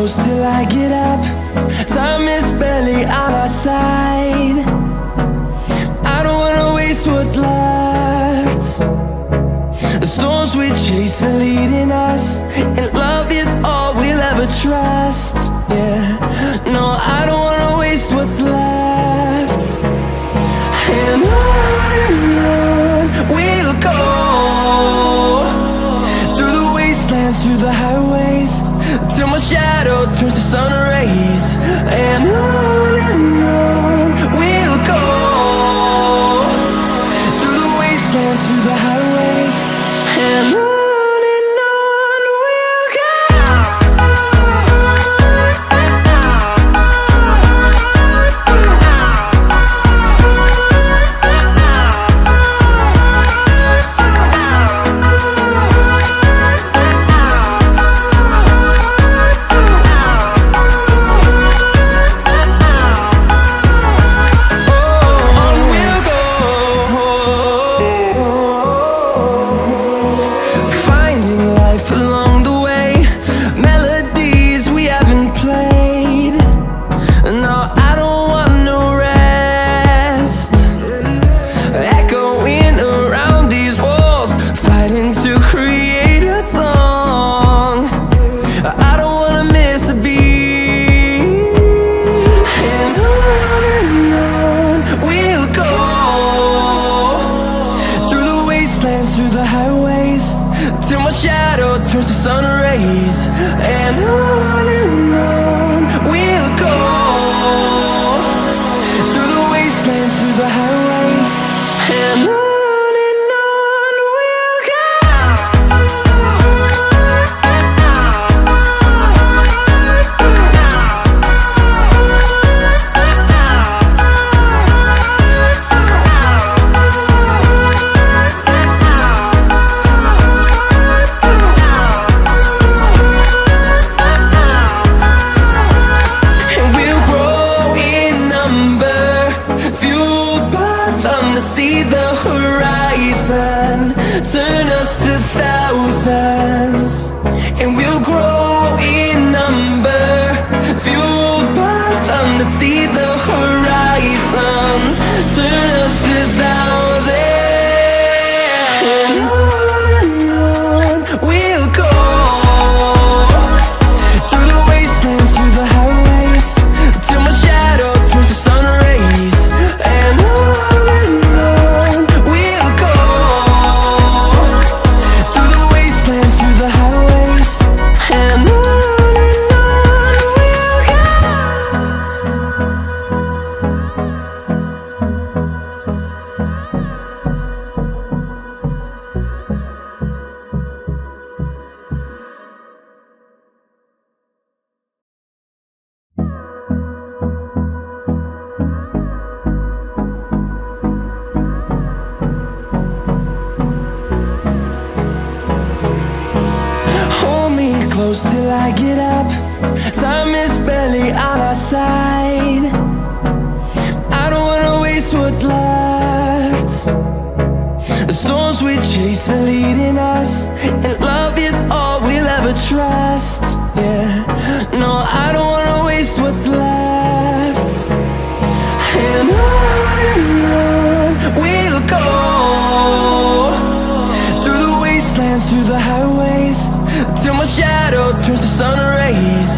close till I get up. Time is barely on our side. I don't wanna waste what's left. The storms we chase are leading us, and love is all we'll ever trust. Yeah, no, I don't wanna waste what's left. And on we'll go, through the wastelands, through the highways, till my shadow turns to sun rays. And on we'll go, through the wastelands, through the highways, and on we'll go. Through the highways, till my shadow turns to sun rays. And on we'll go, through the wastelands, through the highways, and on we'll go. To see the horizon turn us to thousands, and we'll grow in number, fueled by them. To see the horizon turn us to thousands, and on we'll go, through the wastelands, through the highways, till my shadow turns to sun rays. And close till I get up. Time is barely on our side. I don't wanna waste what's left. The storms we chase are leading us, and love is all we'll ever trust. Yeah, no, I don't wanna waste what's left. And on we'll go, through the wastelands, through the highways, till my shadow turns to sun rays.